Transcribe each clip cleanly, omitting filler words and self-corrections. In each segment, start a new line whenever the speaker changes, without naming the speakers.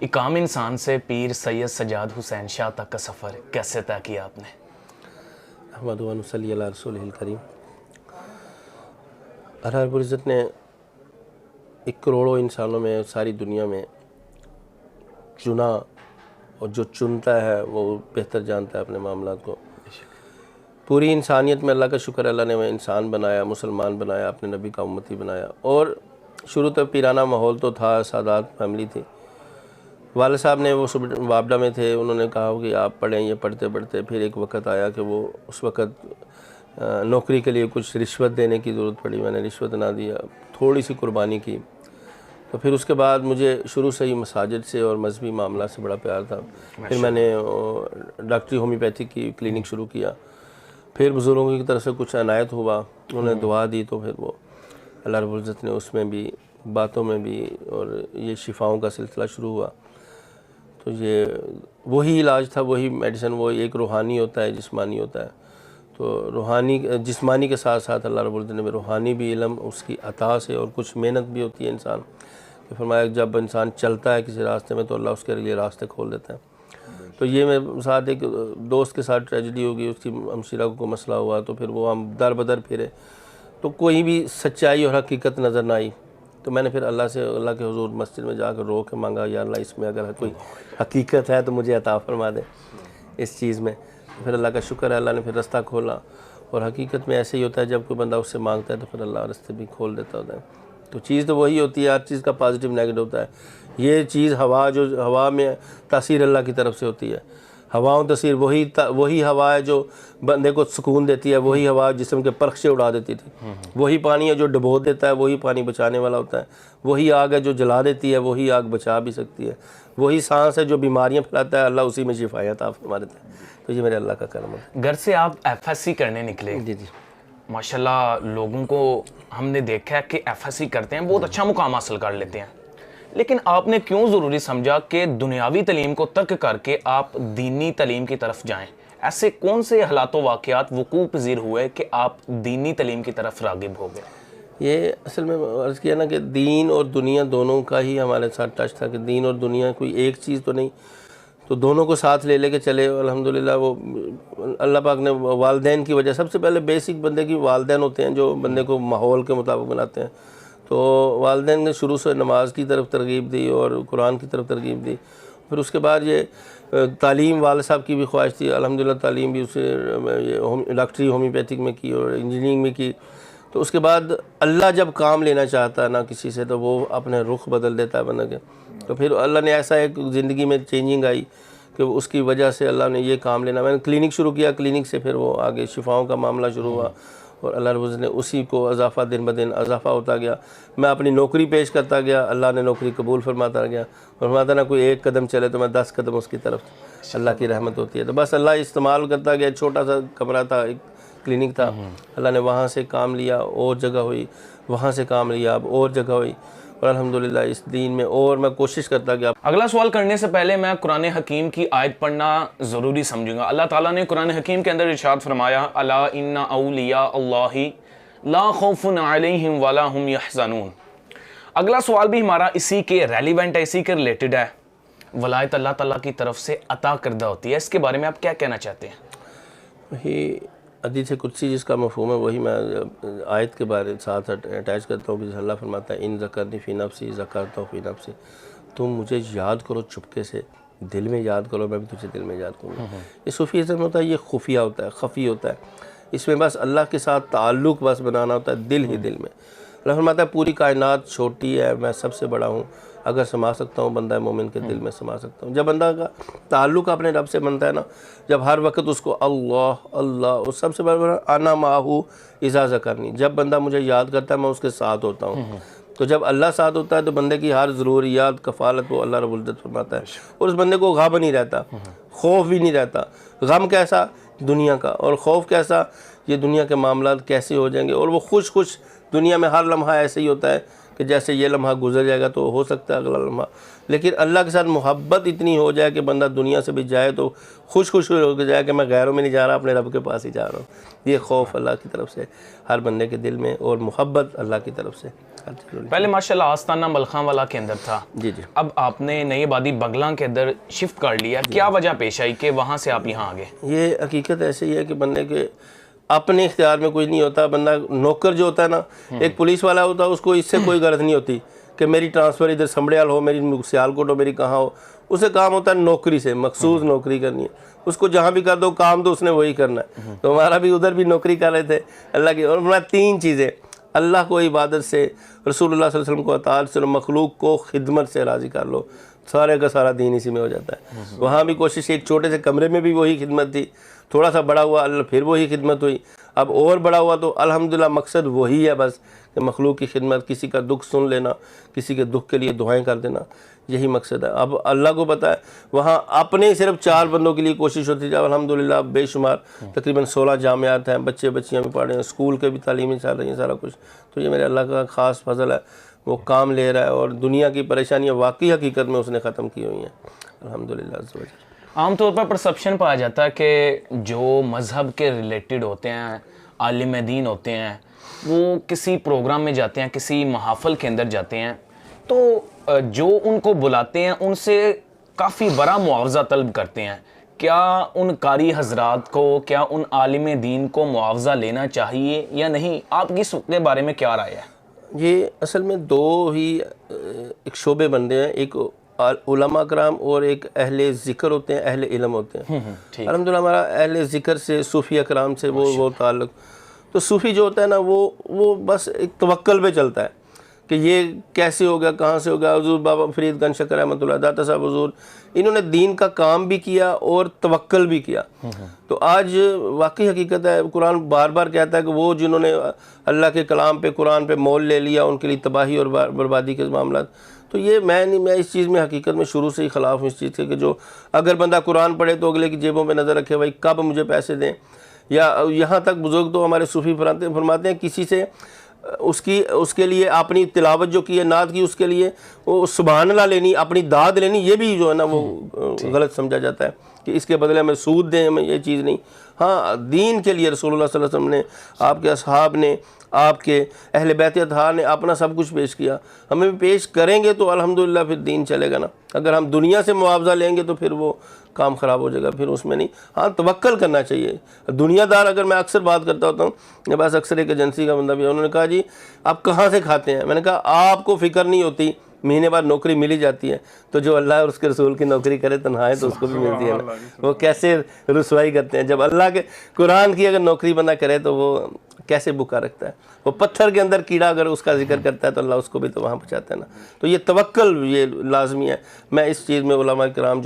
एक आम इंसान से पीर सैयद सज्जाद हुसैन शाह तक का सफ़र कैसे तय किया आपने?
अहमदु व नसल्ली अला रसूलिहिल करीम। अल्लाह रब्बुल इज़्ज़त ने एक करोड़ों इंसानों में, सारी दुनिया में चुना, और जो चुनता है वो बेहतर जानता है अपने मामलात को। पूरी इंसानियत में अल्लाह का शुक्र, अल्लाह ने वह इंसान बनाया, मुसलमान बनाया, अपने नबी का उम्मती बनाया। और शुरू तक पीराना माहौल तो था, सादात फैमिली थी। वाले साहब ने वो वापडा में थे, उन्होंने कहा कि आप पढ़ें। ये पढ़ते पढ़ते फिर एक वक्त आया कि वो उस वक़्त नौकरी के लिए कुछ रिश्वत देने की ज़रूरत पड़ी। मैंने रिश्वत ना दिया, थोड़ी सी कुर्बानी की। तो फिर उसके बाद मुझे शुरू से ही मसाजिद से और मजहबी मामला से बड़ा प्यार था। फिर मैंने डॉक्टरी होम्योपैथिक की क्लिनिक शुरू किया। फिर बुज़ुर्गों की तरफ से कुछ अनायत हुआ, उन्होंने दुआ दी, तो फिर वो अल्लाह रब्बुल इज़्ज़त ने उसमें भी, बातों में भी, और ये शिफाओं का सिलसिला शुरू हुआ। तो ये वही इलाज था, वही मेडिसिन। वो एक रूहानी होता है, जिस्मानी होता है। तो रूहानी जिस्मानी के साथ साथ अल्लाह रब्बुल इज़्ज़त ने रूहानी भी इल्म उसकी अता से, और कुछ मेहनत भी होती है इंसान कि फरमाया जब इंसान चलता है किसी रास्ते में तो अल्लाह उसके लिए रास्ते खोल देता है। तो ये मेरे साथ एक दोस्त के साथ ट्रेजेडी हो गई, उसकी हमशीरा को मसला हुआ, तो फिर वो हम दर बदर फिरे, तो कोई भी सच्चाई और हकीकत नज़र ना आई। तो मैंने फिर अल्लाह से, अल्लाह के हुजूर मस्जिद में जाकर रो के मांगा, या अल्लाह इसमें अगर कोई हकीकत है तो मुझे अता फरमा दे इस चीज़ में। फिर अल्लाह का शुक्र है, अल्लाह ने फिर रास्ता खोला। और हकीकत में ऐसे ही होता है, जब कोई बंदा उससे मांगता है तो फिर अल्लाह रास्ते भी खोल देता होता है। तो चीज़ तो वही होती है, हर चीज़ का पॉजिटिव नेगेटिव होता है। ये चीज़ हवा, जो हवा में तासीर अल्लाह की तरफ से होती है। हवाओं तसीर वही हवा है जो बंदे को सुकून देती है, वही हवा जिस्म के परख से उड़ा देती थी। वही पानी है जो डुबो देता है, वही पानी बचाने वाला होता है। वही आग है जो जला देती है, वही आग बचा भी सकती है। वही सांस है जो बीमारियां फैलाता है, अल्लाह उसी में शिफायत आप फरमा देता है। तो ये मेरे अल्लाह का करम है।
घर से आप एफएससी करने निकले।
जी जी,
माशाल्लाह, लोगों को हमने देखा है कि एफएससी करते हैं, बहुत अच्छा मुकाम हासिल कर लेते हैं, लेकिन आपने क्यों ज़रूरी समझा कि दुनियावी तालीम को तर्क करके आप दीनी तालीम की तरफ जाएं? ऐसे कौन से हालात वाक़यात वक़ूअ पज़ीर हुए कि आप दीनी तालीम की तरफ राग़िब हो गए?
ये असल में अर्ज़ किया ना कि दीन और दुनिया दोनों का ही हमारे साथ टच था, कि दीन और दुनिया कोई एक चीज़ तो नहीं, तो दोनों को साथ ले लेके चले। अल्हम्दुलिल्लाह वो अल्लाह पाक ने वालदैन की वजह, सबसे पहले बेसिक बंदे की वालदैन होते हैं जो बंदे को माहौल के मुताबिक बनाते हैं। तो वालदैन ने शुरू से नमाज की तरफ तरगीब दी और कुरान की तरफ तरगीब दी। फिर उसके बाद ये तालीम, वाले साहब की भी ख्वाहिश थी, अल्हम्दुलिल्लाह तालीम भी उसे डॉक्टरी होम्योपैथिक में की और इंजीनियरिंग में की। तो उसके बाद अल्लाह जब काम लेना चाहता है ना किसी से, तो वो अपने रुख बदल देता है बंदे के। तो फिर अल्लाह ने ऐसा एक ज़िंदगी में चेंजिंग आई कि उसकी वजह से अल्लाह ने ये काम लेना। मैंने क्लिनिक शुरू किया, क्लिनिक से फिर वो आगे शिफाओं का मामला शुरू हुआ, और अल्लाह रब्बुल इज़्ज़त ने उसी को इजाफ़ा, दिन ब दिन इजाफ़ा होता गया। मैं अपनी नौकरी पेश करता गया, अल्लाह ने नौकरी कबूल फरमाता गया। और फरमाता ना कोई एक कदम चले तो मैं 10 कदम उसकी तरफ, अल्लाह की रहमत होती है। तो बस अल्लाह इस्तेमाल करता गया। छोटा सा कमरा था, एक क्लिनिक था, अल्लाह ने वहाँ से काम लिया, और जगह हुई, वहाँ से काम लिया, अब और जगह हुई, और अल्हम्दुलिल्लाह इस दीन में और मैं कोशिश करता गया।
अगला सवाल करने से पहले मैं कुरान हकीम की आयत पढ़ना ज़रूरी समझूंगा। अल्लाह ताला ने कुरान हकीम के अंदर इरशाद फरमाया, अला इन्ना औलिया अल्लाहि ला खौफुन अलैहिम वला हुम यहज़नून। अगला सवाल भी हमारा इसी के रेलिवेंट है, इसी के रिलेटेड है। वलायत अल्लाह ताला की तरफ से अता करदा होती है, इसके बारे में आप क्या कहना चाहते हैं?
वही हदीस कुदसी जिसका मफ़हूम है, वही मैं आयत के बारे साथ अटैच करता हूँ कि अल्लाह फरमाता है, इन ज़करनी फ़ी नफ़्सी ज़करतु फ़ी नफ़्सी, तुम मुझे याद करो चुपके से, दिल में याद करो, मैं भी तुझे दिल में याद करूँगा। ये सूफ़ीज़्म होता है, ये खुफिया होता है, खफ़ी होता है। इसमें बस अल्लाह के साथ ताल्लुक़ बस बनाना होता है, दिल ही दिल में। अल्लाह फरमाता है पूरी कायनात छोटी है, मैं सबसे बड़ा हूँ, अगर समा सकता हूँ बंदा मोमिन के दिल में समा सकता हूँ। जब बंदा का ताल्लुक़ अपने रब से बनता है ना, जब हर वक्त उसको अल्लाह अल्लाह, और सबसे बड़ा आना माहू इज़ा ज़करनी, जब बंदा मुझे याद करता है मैं उसके साथ होता हूँ। तो जब अल्लाह साथ होता है तो बंदे की हर ज़रूरियात, कफ़ालत वो अल्लाह रब्बुल इज़्ज़त फरमाता है, और उस बंदे को गम नहीं रहता, खौफ भी नहीं रहता। गम कैसा? दुनिया का। और खौफ कैसा? ये दुनिया के मामलात कैसे हो जाएंगे। और वो खुश खुश दुनिया में हर लम्हा ऐसे ही होता है कि जैसे ये लम्हा गुजर जाएगा तो हो सकता है अगला लम्हा, लेकिन अल्लाह के साथ मोहब्बत इतनी हो जाए कि बंदा दुनिया से भी जाए तो खुश खुश हो जाए कि मैं गैरों में नहीं जा रहा, अपने रब के पास ही जा रहा हूँ। ये खौफ अल्लाह की तरफ से हर बंदे के दिल में, और मोहब्बत अल्लाह की तरफ से साथ ही।
पहले माशाल्लाह आस्ताना मलखां वाला के अंदर था,
जी जी।
अब आपने नई आबादी बगला के अंदर शिफ्ट कर लिया, क्या वजह पेश आई कि वहाँ से आप यहाँ आ गए?
ये हकीकत ऐसे ही है कि बंदे के अपने इख्तियार में कुछ नहीं होता। बंदा नौकर जो होता है ना, एक पुलिस वाला होता है, उसको इससे कोई गर्ज नहीं होती कि मेरी ट्रांसफ़र इधर संभड़ियाल हो, मेरी सियालकोट हो, मेरी कहाँ हो। उसे काम होता है नौकरी से, मखसूस नौकरी करनी है उसको, जहाँ भी कर दो काम तो उसने वही करना है। तो हमारा भी उधर भी नौकरी कर रहे थे अल्लाह की। और हमारा 3 चीज़ें, अल्लाह को इबादत से, रसूलुल्लाह सल्लल्लाहु अलैहि वसल्लम को अताअत से, मखलूक को खिदमत से राज़ी कर लो, सारे का सारा दीन इसी में हो जाता है। वहाँ भी कोशिश, एक छोटे से कमरे में भी वही खिदमत थी, थोड़ा सा बड़ा हुआ अल्लाह फिर वही खिदमत हुई, अब और बड़ा हुआ तो अल्हम्दुलिल्लाह मकसद वही है बस कि मखलूक की खिदमत, किसी का दुख सुन लेना, किसी के दुख के लिए दुआएं कर देना, यही मकसद है। अब अल्लाह को पता है वहाँ अपने सिर्फ 4 बंदों के लिए कोशिश होती है, अल्हम्दुलिल्लाह बेशुमार तकरीबन 16 जामियात हैं, बच्चे बच्चियाँ भी पढ़ रहे हैं, स्कूल के भी तालीमें चल रही हैं, सारा कुछ। तो ये मेरे अल्लाह का ख़ास फजल है, वो काम ले रहा है और दुनिया की परेशानियाँ वाकई हकीकत में उसने ख़त्म की हुई हैं अल्हम्दुलिल्लाह।
आमतौर पर परसेप्शन पाया जाता है कि जो मज़हब के रिलेटेड होते हैं, आलिम दीन होते हैं, वो किसी प्रोग्राम में जाते हैं, किसी महाफल के अंदर जाते हैं, तो जो उनको बुलाते हैं उनसे काफ़ी बड़ा मुआवजा तलब करते हैं। क्या उन कारी हजरात को, क्या उन आलिम दीन को मुआवजा लेना चाहिए या नहीं? आपकी इसके बारे में क्या राय है?
ये असल में 2 ही एक शोबे बनते हैं, एक उलमा कराम और एक अहले ज़िक्र होते हैं, अहले इल्म होते हैं। अल्हम्दुलिल्लाह हमारा अहले ज़िक्र से, सूफ़ी कराम से वो ताल्लुक़। तो सूफ़ी जो होता है ना, वो बस एक तवक्कल पे चलता है कि ये कैसे हो गया, कहाँ से हो गया। हुज़ूर बाबा फरीद गंज शकर रहमतुल्लाह दाता साहब हुज़ूर, इन्होंने दीन का काम भी किया और तवक्कल भी किया। तो आज वाकई हकीकत है, कुरान बार बार कहता है कि वो जिन्होंने अल्लाह के कलाम पे, कुरान पे मोल ले लिया, उनके लिए तबाही और बर्बादी के मामला। तो ये मैं इस चीज़ में हकीकत में शुरू से ही ख़िलाफ़ हूँ इस चीज़ के कि जो अगर बंदा कुरान पढ़े तो अगले की जेबों में नज़र रखे, भाई कब मुझे पैसे दें। या यहाँ तक बुज़ुर्ग तो हमारे सूफ़ी फरमाते हैं किसी से उसके लिए अपनी तिलावत जो की है, नात की, उसके लिए वो सुभान अल्लाह लेनी, अपनी दाद लेनी, ये भी जो है ना वो गलत समझा जाता है कि इसके बदले में सूद दें, हमें ये चीज़ नहीं। हाँ, दीन के लिए रसूलुल्लाह सल्लल्लाहु अलैहि वसल्लम ने, आपके असहाब ने, आपके अहले बैत अतहार ने अपना सब कुछ पेश किया, हमें भी पेश करेंगे तो अल्हम्दुलिल्लाह फिर दीन चलेगा ना। अगर हम दुनिया से मुआवजा लेंगे तो फिर वो काम ख़राब हो जाएगा, फिर उसमें नहीं। हाँ, तवक्कल करना चाहिए। दुनियादार, अगर मैं अक्सर बात करता होता हूँ, मेरे पास अक्सर एक एजेंसी का बंदा भी है, उन्होंने कहा जी आप कहाँ से खाते हैं? मैंने कहा आपको फ़िक्र नहीं होती, महीने बाद नौकरी मिल ही जाती है, तो जो अल्लाह और उसके रसूल की नौकरी करे तन्हाई तो उसको भी मिलती है ना। वो कैसे रुसवाई करते हैं, जब अल्लाह के कुरान की अगर नौकरी बंदा करे तो वो कैसे बुका रखता है। वो पत्थर के अंदर कीड़ा अगर उसका जिक्र करता है तो अल्लाह उसको भी तो वहाँ पहुँचाता है ना। तो ये तवक्कल ये लाजमी है। मैं इस चीज़ में उलमा कराम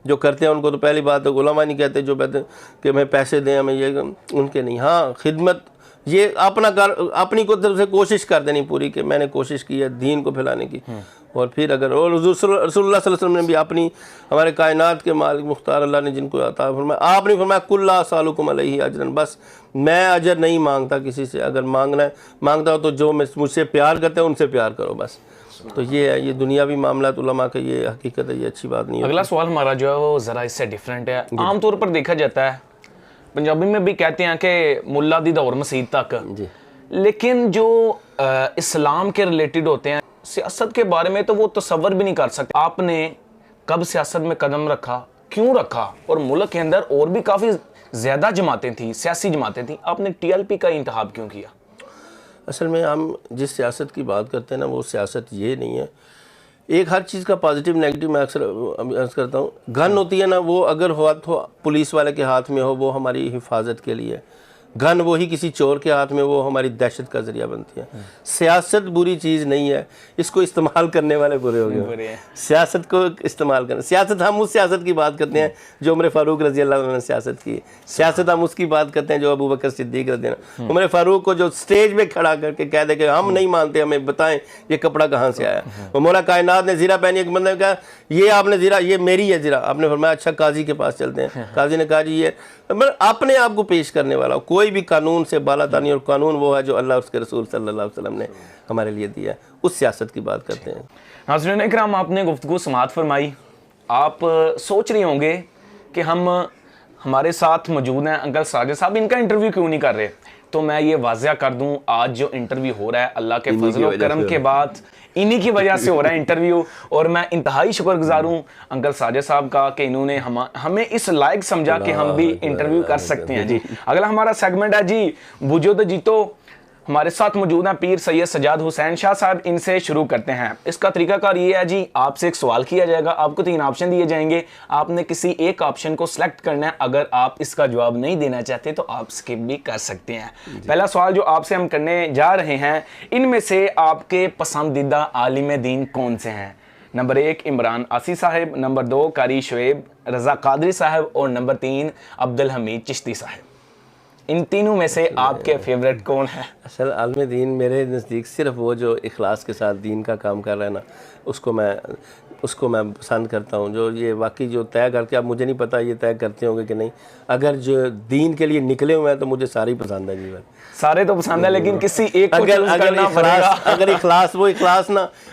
जो करते हैं उनको तो पहली बात तो उलमा नहीं कहते, जो कहते कि हमें पैसे दें, हमें ये, उनके नहीं। हाँ, खिदमत ये अपनी को तरफ से कोशिश कर देनी पूरी कि मैंने कोशिश की है दीन को फैलाने की। और फिर अगर और रसूलुल्लाह सल्लल्लाहु अलैहि वसल्लम ने भी अपनी, हमारे कायनात के मालिक मुख्तार अल्लाह ने जिनको अता फरमाया, आपने फरमाया कुल्ला सालुकुम अलैहि अजरन, बस मैं अजर नहीं मांगता किसी से, अगर मांगता हो तो जो मुझसे प्यार करते हैं उनसे प्यार करो बस। तो ये है, ये दुनियावी मामला उलमा का ये हकीकत है, ये अच्छी बात नहीं है।
अगला सवाल हमारा जो है वो ज़रा इससे डिफरेंट है। आमतौर पर देखा जाता है, पंजाबी में भी कहते हैं कि मुल्ला दी दौर मसीद तक जी, लेकिन जो इस्लाम के रिलेटेड होते हैं, सियासत के बारे में तो वो तसव्वुर भी नहीं कर सकते। आपने कब सियासत में कदम रखा, क्यों रखा? और मुल्क के अंदर और भी काफ़ी ज़्यादा जमातें थी, सियासी जमातें थी, आपने टीएलपी का इंतखाब क्यों किया?
असल में हम जिस सियासत की बात करते हैं ना, वो सियासत ये नहीं है। एक हर चीज़ का पॉजिटिव नेगेटिव मैं अक्सर अर्ज़ करता हूँ। गन होती है ना, वो अगर हो तो पुलिस वाले के हाथ में हो, वो हमारी हिफाजत के लिए। गन वही किसी चोर के हाथ में, वो हमारी दहशत का ज़रिया बनती है। सियासत बुरी चीज़ नहीं है, इसको इस्तेमाल करने वाले बुरे हो गए। सियासत को इस्तेमाल करना, सियासत हम उस सियासत की बात करते हैं जो उमर फारूक रज़ी अल्लाह अन्हु ने सियासत की। सियासत हम उसकी बात करते हैं जो अबू बकर सिद्दीक रज़ी अल्लाह। उमर फारूक को जो स्टेज में खड़ा करके कह दे कि हम नहीं मानते, हमें बताएं ये कपड़ा कहाँ से आया। वो मौला कायनात ने ज़ीरा पहनी, एक बंदे ने कहा ये आपने ज़ीरा, ये मेरी है ज़ीरा। आपने फरमाया अच्छा काजी के पास चलते हैं। काजी ने कहा जी ये अपने आप को पेश करने वाला, कोई भी कानून से बालाता नहीं, और कानून वो है जो अल्लाह उसके रसूल सल्लल्लाहु अलैहि वसल्लम ने हमारे लिए दिया है। उस सियासत की बात करते हैं।
नाज़रीन इकराम, आपने गुफ्तगू समाअत फरमाई। आप सोच रहे होंगे कि हमारे साथ मौजूद हैं अंकल साजिद साहब, इनका इंटरव्यू क्यों नहीं कर रहे? तो मैं ये वाज़िया कर दूं, आज जो इंटरव्यू हो रहा है अल्लाह के फजल और करम के बाद इन्हीं की वजह से हो रहा है इंटरव्यू। और मैं इंतहाई शुक्रगुजार हूँ अंकल साजिद साहब का कि इन्होंने हमें इस लायक समझा कि हम भी इंटरव्यू कर सकते हैं जी। अगला हमारा सेगमेंट है जी बुझो तो जीतो। हमारे साथ मौजूद हैं पीर सैयद सजाद हुसैन शाह साहब। इनसे शुरू करते हैं। इसका तरीकाकार ये है जी, आपसे एक सवाल किया जाएगा, आपको 3 ऑप्शन दिए जाएंगे, आपने किसी एक ऑप्शन को सिलेक्ट करना है। अगर आप इसका जवाब नहीं देना चाहते तो आप स्किप भी कर सकते हैं। पहला सवाल जो आपसे हम करने जा रहे हैं, इनमें से आपके पसंदीदा आलिम दीन कौन से हैं? नंबर 1 इमरान आसी साहब, नंबर 2 कारी शुएब रज़ा कादरी साहब और नंबर 3 अब्दुल हमीद चिश्ती साहब। इन तीनों में से आपके फेवरेट कौन है?
असल आलिम दीन मेरे नज़दीक सिर्फ वो जो इखलास के साथ दीन का काम कर रहा है ना, उसको मैं पसंद करता हूँ। जो ये वाकई जो तय करके, अब मुझे नहीं पता ये तय करते होंगे कि नहीं, अगर जो दीन के लिए निकले हुए हैं तो मुझे सारे ही पसंद है जीवन।
सारे तो पसंद है, लेकिन किसी एक को चूज करना पड़ेगा।
अगर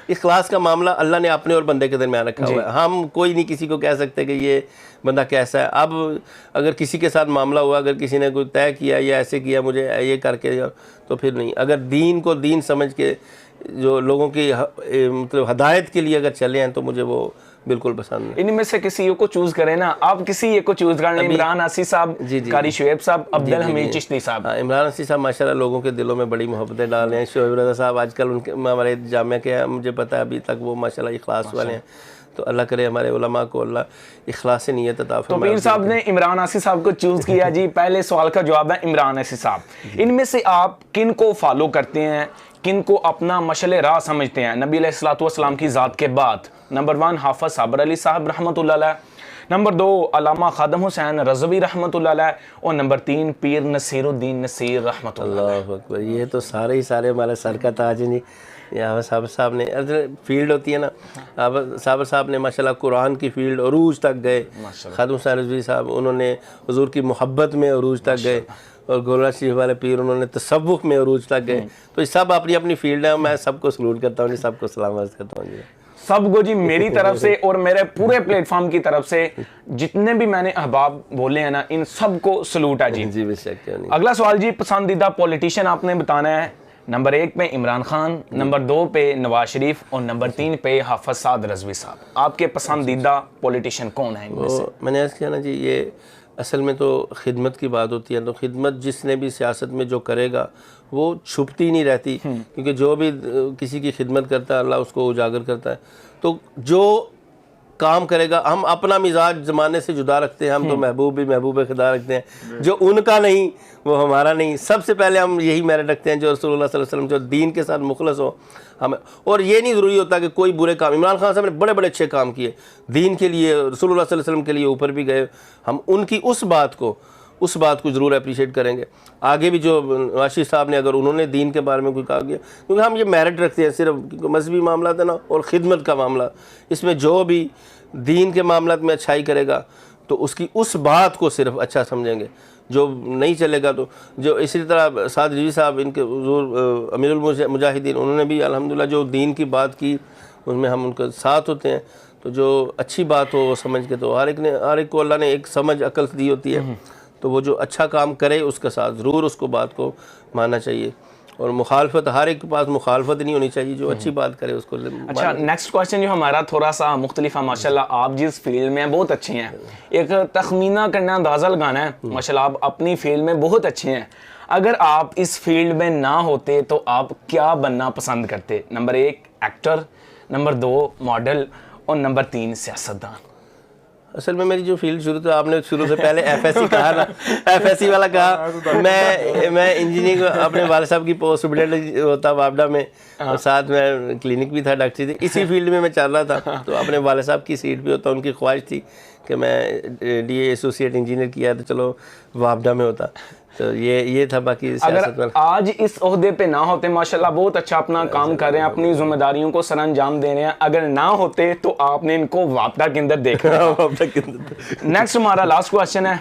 इखलास का मामला अल्लाह ने अपने और बंदे के दरमियान रखा हुआ है। हम कोई नहीं किसी को कह सकते कि ये बंदा कैसा है। अब अगर किसी के साथ मामला हुआ, अगर किसी ने कोई तय किया या ऐसे किया मुझे ये करके, तो फिर नहीं। अगर दीन को दीन समझ के जो लोगों की मतलब हदायत के लिए अगर चले हैं तो मुझे वो बिल्कुल पसंद है।
इनमें से किसी एक को चूज करें ना, आप किसी एक को चूज कर लें। इमरान आसी साहब, कारी शुएब साहब, अब्दुल हमीद चिश्ती साहब।
इमरान आसी साहब माशाल्लाह लोगों के दिलों में बड़ी मोहब्बतें डाल रहे हैं। शुएब रज़ा साहब आजकल उनके हमारे जामिया के हैं, मुझे पता है अभी तक वो माशाल्लाह इखलास वाले हैं। तो अल्लाह करे हमारे उलमा को अल्लाह इखलास से नियत अता फरमाए।
तो पीर साहब ने इमरान आसी साहब को चूज किया जी। पहले सवाल का जवाब है इमरान आसी साहब। इनमें से आप किन को फॉलो करते हैं, किन को अपना मशले राह समझते हैं नबी अलैहिस्सलातु वस्सलाम की ज़ात के बाद? नंबर 1 हाफिज़ साबर अली साहब रहमतुल्लाह अलैह, नंबर 2 अल्लामा खादम हुसैन रज़वी रहमतुल्लाह अलैह और नंबर 3 पीर नसीरुद्दीन नसीर रहमतुल्लाह अलैह।
अल्लाहु अकबर, ये तो सारे ही सारे हमारे सर का ताज हैं जी। यहाँ साबर साहब ने फील्ड होती है ना, साबर साहब ने माशाल्लाह कुरान की फील्ड अरूज तक गए। खादम हुसैन रज़वी साहब उन्होंने हुजूर की मोहब्बत में अरूज तक गए, और गोला शरीफ वाले पीर उन्होंने तसव्वुफ में अरूज तक गए। तो ये सब अपनी अपनी फील्ड है। मैं सबको सलूट करता हूँ जी, सबको सलाम अर्ज़ करता हूँ जी।
सबको जी मेरी तरफ से और मेरे पूरे प्लेटफॉर्म की तरफ से जितने भी मैंने अहबाब बोले हैं ना, इन सबको सलूट है जी।
जी बेशक।
अगला सवाल जी, पसंदीदा पॉलिटिशियन आपने बताना है। नंबर 1 पे इमरान खान, नंबर 2 पे नवाज शरीफ और नंबर 3 पे हाफिज़ साद रज़वी साहब। आपके पसंदीदा पॉलिटिशियन कौन है इनमें से?
मैंने ऐसा किया ना जी, ये असल में तो खिदमत की बात होती है। तो खिदमत जिसने भी सियासत में जो करेगा वो छुपती नहीं रहती, क्योंकि जो भी किसी की खिदमत करता है अल्लाह उसको उजागर करता है। तो जो काम करेगा, हम अपना मिजाज ज़माने से जुदा रखते हैं। हम तो महबूब खुदा रखते हैं, जो उनका नहीं वो हमारा नहीं। सबसे पहले हम यही मेरिट रखते हैं जो रसूलुल्लाह सल्लल्लाहु अलैहि वसल्लम जो दीन के साथ मुखलस हो हमें। और ये नहीं ज़रूरी होता कि कोई बुरे काम, इमरान खान साहब ने बड़े बड़े अच्छे काम किए दीन के लिए, रसूलुल्लाह सल्लल्लाहु अलैहि वसल्लम के लिए ऊपर भी गए। हम उनकी उस बात को ज़रूर अप्रिशिएट करेंगे। आगे भी जो वाशी साहब ने अगर उन्होंने दीन के बारे में कोई कहा गया, क्योंकि हम ये मेरिट रखते हैं सिर्फ मजहबी मामला था ना और ख़िदमत का मामला, इसमें जो भी दीन के मामला में अच्छाई करेगा तो उसकी उस बात को सिर्फ अच्छा समझेंगे। जो नहीं चलेगा तो जो इसी तरह साद रिजवी साहब इनके हुजूर अमीरुल मुजाहिदीन, उन्होंने भी अल्हम्दुलिल्लाह जो दीन की बात की उसमें हम उनके साथ होते हैं। तो जो अच्छी बात हो वो समझ के, तो हर एक को अल्लाह ने एक समझ अकल दी होती है, तो वो जो अच्छा काम करे उसके साथ ज़रूर उसको बात को मानना चाहिए। और मुखालफत, हर एक के पास मुखालफत नहीं होनी चाहिए, जो अच्छी बात करे उसको।
अच्छा, नेक्स्ट क्वेश्चन जो हमारा थोड़ा सा मुख्तलिफ है। माशाल्लाह आप जिस फील्ड में बहुत अच्छे हैं, एक तखमीना करना, अंदाज़ा लगाना है। माशाल्लाह आप अपनी फील्ड में बहुत अच्छे हैं। अगर आप इस फील्ड में ना होते तो आप क्या बनना पसंद करते? नंबर 1 एक्टर, नंबर 2 मॉडल और नंबर 3 सियासतदान।
असल में मेरी जो फील्ड शुरू, तो आपने शुरू से पहले एफएससी कहा ना, एफएससी वाला कहा। मैं इंजीनियरिंग अपने वाले साहब की पोस्ट सुपरिटेंडेंट होता वापडा में, और साथ में क्लिनिक भी था, डॉक्टरी थी, इसी फील्ड में मैं चल रहा था। तो अपने वाले साहब की सीट पे होता, उनकी ख्वाहिश थी कि मैं डीए एसोसिएट इंजीनियर किया तो चलो वापडा में होता। तो ये था। बाकी
अगर आज इस ओहदे पे ना होते, माशाल्लाह बहुत अच्छा अपना काम कर रहे हैं, अपनी जिम्मेदारियों को सर अंजाम दे रहे हैं, अगर ना होते तो आपने इनको वापडा के अंदर देखा। नेक्स्ट हमारा लास्ट क्वेश्चन है,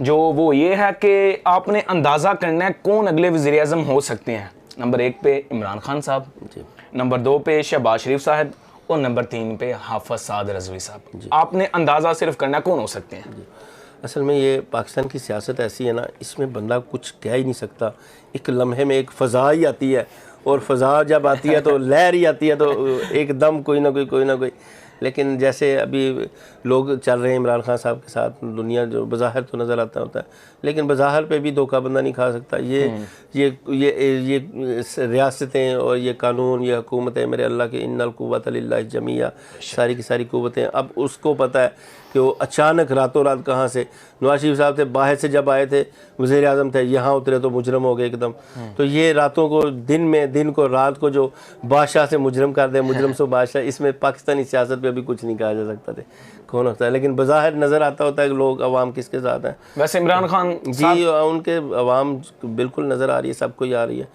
जो वो ये है कि आपने अंदाज़ा करना है कौन अगले वज़ीर आज़म हो सकते हैं। नंबर 1 पे इमरान खान साहब, नंबर 2 पे शहबाज शरीफ साहब और नंबर 3 पे हाफिज़ साद रज़वी साहब। आपने अंदाज़ा सिर्फ करना कौन हो सकते हैं।
असल में ये पाकिस्तान की सियासत ऐसी है ना, इसमें बंदा कुछ कह ही नहीं सकता। एक लम्हे में एक फ़ज़ा ही आती है, और फ़ज़ा जब आती है तो लहर ही आती है, तो एकदम कोई ना कोई। लेकिन जैसे अभी लोग चल रहे हैं इमरान खान साहब के साथ, दुनिया जो बज़ाहिर तो नज़र आता होता है, लेकिन बज़ाहिर पे भी धोखा बंदा नहीं खा सकता। ये रियासतें और ये कानून, ये हुकूमतें, मेरे अल्लाह के इन्नल कुव्वत लिल्लाहि जमीआ, सारी की सारी कुव्वतें, अब उसको पता है कि वो अचानक रातों रात कहाँ से, नवाज शरीफ साहब थे बाहर से जब आए थे, वज़ीर आज़म थे, यहाँ उतरे तो मुजरम हो गए एकदम। तो ये रातों को दिन में, दिन को रात को जो बादशाह से मुजरम कर दे, मुजरम से बादशाह, इसमें पाकिस्तानी सियासत पे अभी कुछ नहीं कहा जा सकता थे कौन होता है। लेकिन बज़ाहिर नज़र आता होता है कि लोग अवाम किसके साथ हैं।
वैसे इमरान खान
जी, उनके अवाम बिल्कुल नज़र आ रही है, सबको ही आ रही है,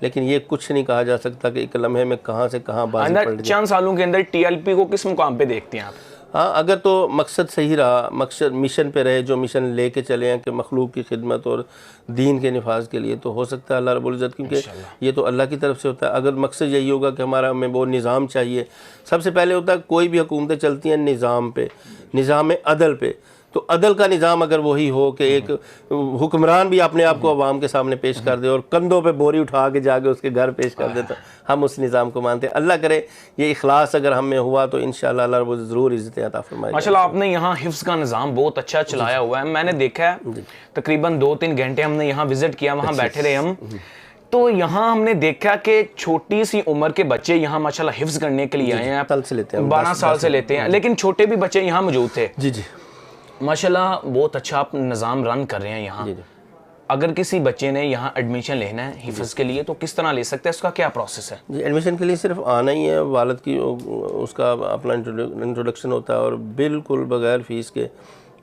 लेकिन ये कुछ नहीं कहा जा सकता कि एक लम्हे में कहाँ से कहाँ बाजी पड़ गई।
चंद सालों के अंदर TLP को किस मुकाम पे देखते हैं आप?
हाँ, अगर तो मकसद सही रहा, मकसद मिशन पे रहे, जो मिशन लेके चले हैं कि मखलूक की खिदमत और दीन के निफाज के लिए, तो हो सकता है अल्लाह रब्बुल इज़्ज़त, क्योंकि ये तो अल्लाह की तरफ से होता है। अगर मकसद यही होगा कि हमारा हमें वो निज़ाम चाहिए, सबसे पहले होता है कोई भी हुकूमतें चलती हैं निज़ाम पे, निज़ाम अदल पे, तो अदल का निज़ाम अगर वही हो कि एक हुक्मरान भी अपने आप को अवाम के सामने पेश कर दे और कंधों पे बोरी उठा के जाके उसके घर पेश कर दे, तो हम उस निज़ाम को मानते हैं। अल्लाह करे ये इखलास अगर हम में हुआ तो इंशाअल्लाह अल्लाह वो ज़रूर इज़्ज़त अता फरमाएगा।
माशाल्लाह, आपने यहाँ हिफ्ज़ का निज़ाम बहुत अच्छा चलाया हुआ है, मैंने देखा है। तकरीबन 2-3 घंटे हमने यहाँ विज़िट किया, वहाँ बैठे रहे हम, तो यहाँ हमने देखा कि छोटी सी उम्र के बच्चे यहाँ माशाल्लाह हिफ्ज़ करने के लिए आए हैं, 12 साल से लेते हैं, लेकिन छोटे भी बच्चे यहाँ मौजूद थे।
जी जी,
माशाल्लाह बहुत अच्छा आप निज़ाम रन कर रहे हैं यहाँ। अगर किसी बच्चे ने यहाँ एडमिशन लेना है हिफ्ज़ के लिए तो किस तरह ले सकते हैं, उसका क्या प्रोसेस है?
जी, एडमिशन के लिए सिर्फ आना ही है, वालिद की उसका अपना इंट्रोडक्शन होता है, और बिल्कुल बग़ैर फ़ीस के,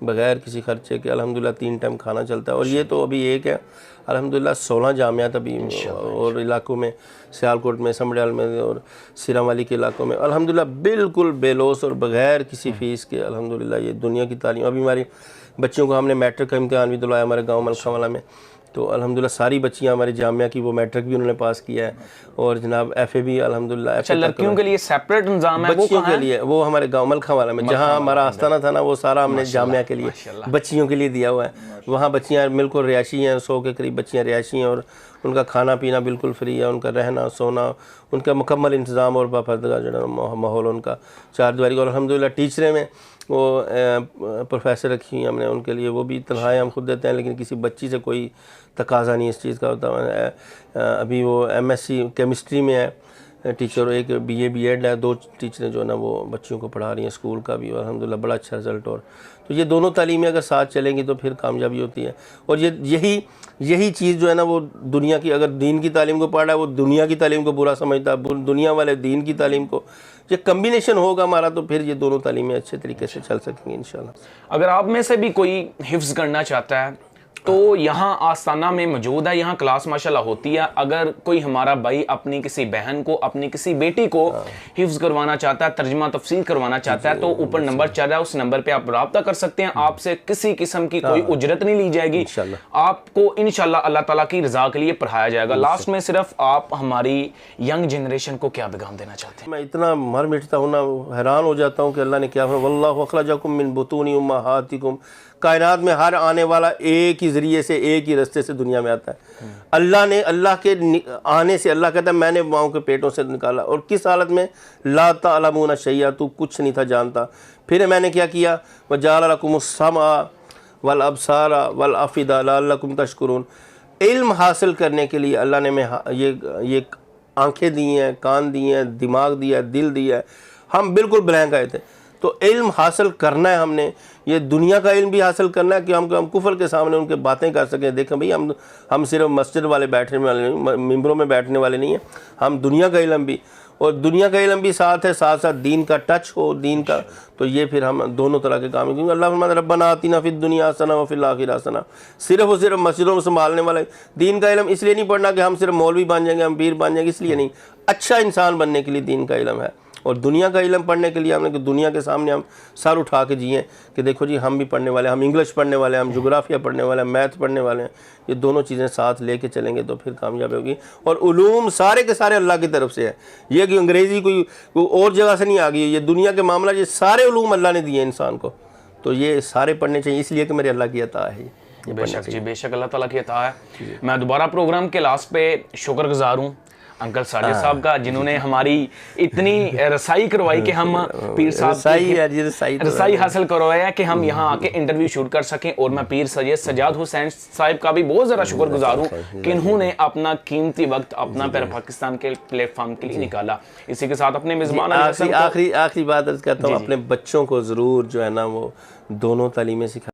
बग़ैर किसी खर्चे के अल्हम्दुलिल्लाह 3 टाइम खाना चलता है। और ये तो अभी एक है, अल्हम्दुलिल्लाह 16 जामियात अभी और इलाकों में, सियालकोट में, समड़ियाल में और सिरावाली के इलाकों में अल्हम्दुलिल्लाह बिल्कुल बेलोस और बग़ैर किसी फ़ीस के अल्हम्दुलिल्लाह ये दुनिया की तालीम। अभी हमारी बच्चियों को हमने मैट्रिक का इम्तिहान भी दिलवाया हमारे गाँव मलखावाला में, तो अल्हम्दुलिल्लाह सारी बच्चियां हमारे जामिया की वो मैट्रिक भी उन्होंने पास किया है, और जनाब FA भी अल्हम्दुलिल्लाह।
अच्छा, लड़कियों के लिए सेपरेट इंतजाम है?
बच्चियों के लिए वो हमारे गाँव मलखावाला में, जहाँ हमारा आस्थाना था ना, वो सारा हमने जामिया के लिए बच्चियों के लिए दिया हुआ है। वहाँ बच्चियाँ बिल्कुल रिहायशी हैं, 100 के करीब बच्चियाँ रिहायशी हैं, और उनका खाना पीना बिल्कुल फ्री है, उनका रहना सोना उनका मुकम्मल इंतज़ाम और बाकायदा जो माहौल उनका चारदीवारी का। और अल्हम्दुलिल्लाह टीचरें में वो प्रोफेसर रखी हैं हमने उनके लिए, वो भी तनख्वाहें हम खुद देते हैं, लेकिन किसी बच्ची से कोई तकाजा नहीं इस चीज़ का होता है। अभी वो MSc केमिस्ट्री में है टीचर, एक BA B.Ed है, 2 टीचरें जो है ना वो बच्चियों को पढ़ा रही हैं स्कूल का भी, और अल्हम्दुलिल्लाह बड़ा अच्छा रिज़ल्ट। और तो ये दोनों तालीमें अगर साथ चलेंगी तो फिर कामयाबी होती है। और यही चीज़ जो है ना वो दुनिया की, अगर दीन की तालीम को पढ़ रहा है वो दुनिया की तालीम को बुरा समझता है, दुनिया वाले दीन की तालीम को, ये कम्बिनेशन होगा हमारा, तो फिर ये दोनों तालीमें अच्छे तरीके से चल सकेंगी इंशाल्लाह।
अगर आप में से भी कोई हिफ्ज़ करना चाहता है तो यहाँ आस्थाना में मौजूद है, यहाँ क्लास माशाल्लाह होती है। अगर कोई हमारा भाई अपनी किसी बहन को, अपनी किसी बेटी को हिफ्ज़ करवाना चाहता है, तर्जुमा तफसीर करवाना चाहता है, तो ऊपर नंबर चल रहा है, उस नंबर पे आप रब्ता कर सकते हैं। आपसे किसी किस्म की कोई उजरत नहीं ली जाएगी, आपको इंशाल्लाह अल्लाह ताला की रज़ा के लिए पढ़ाया जाएगा। लास्ट में सिर्फ आप हमारी यंग जनरेशन को क्या पैगाम देना चाहते हैं?
मैं इतना मर मिटता हूँ ना, हैरान हो जाता हूँ कि अल्लाह ने क्या, वल्लाहु अखरजकुम मिन बुतूनि उम्महातिकुम, कायनात में हर आने वाला एक ही ज़रिए से, एक ही रास्ते से दुनिया में आता है। अल्लाह ने, अल्लाह के आने से, अल्लाह कहता है मैंने माओं के पेटों से निकाला, और किस हालत में, ला तअलमूना शैया, तू कुछ नहीं था जानता, फिर मैंने क्या किया, वजअल लकुमुस समा वल अबसारा वल अफिदा लअल्लकुम तशकुरून। इल्म हासिल करने के लिए अल्लाह ने मैं ये आंखें दी हैं, कान दिए हैं, दिमाग दिया है, दिल दिया है। हम बिल्कुल ब्लैंक आए थे, तो इल्म हासिल करना है हमने, ये दुनिया का इल्म भी हासिल करना है कि हम कुफर के सामने उनके बातें कर सकें। देखें भाई, हम सिर्फ मस्जिद वाले बैठने वाले नहीं, मिंबरों में बैठने वाले नहीं हैं, हम दुनिया का इल्म भी, और दुनिया का इल्म भी साथ है, साथ साथ दीन का टच हो, दीन का, तो ये फिर हम दोनों तरह के काम है। क्योंकि अल्लाह फरमाता है रब्बना आतिना फिद दुनिया हसना व फिल आखिरति हसना। सिर्फ और सिर्फ मस्जिदों में संभालने वाला दीन का इल्म इसलिए नहीं पढ़ना कि हम सिर्फ मौलवी बन जाएंगे, हम पीर बन जाएंगे, इसलिए नहीं, अच्छा इंसान बनने के लिए दीन का इल्म है। और दुनिया का इल्म पढ़ने के लिए हमने कि दुनिया के सामने हम सर उठा के जिए कि देखो जी हम भी पढ़ने वाले हैं, हम इंग्लिश पढ़ने वाले हैं, हम जोग्राफिया पढ़ने वाले हैं, मैथ पढ़ने वाले हैं। ये दोनों चीज़ें साथ लेके चलेंगे तो फिर कामयाबी होगी। और उलूम सारे के सारे अल्लाह की तरफ से है, ये कि अंग्रेज़ी कोई और जगह से नहीं आ गई है, ये दुनिया के मामला, ये सारे उलूम अल्लाह ने दिए इंसान को। तो ये सारे पढ़ने चाहिए, इसलिए कि मेरे अल्लाह की अता है ये।
बेशक जी, बेशक अल्लाह ताला की अता है। मैं दोबारा प्रोग्राम के लास्ट पे शुक्रगुजार हूँ अंकल साजिद साहब का, जिन्होंने हमारी इतनी रसाई करवाई कि हम पीर साहब की रसाई हासिल करवाया कि हम यहाँ आके इंटरव्यू शूट कर सकें। और मैं पीर सैयद सजाद हुसैन साहब का भी बहुत ज़्यादा शुक्रगुजार हूँ कि इन्होंने अपना कीमती वक्त अपना पैर पाकिस्तान के प्लेटफॉर्म के लिए निकाला। इसी के साथ अपने मेज़बान
आखिरी बात अर्ज़ करता हूँ, अपने बच्चों को ज़रूर जो है ना वो दोनों तालीमें सिखा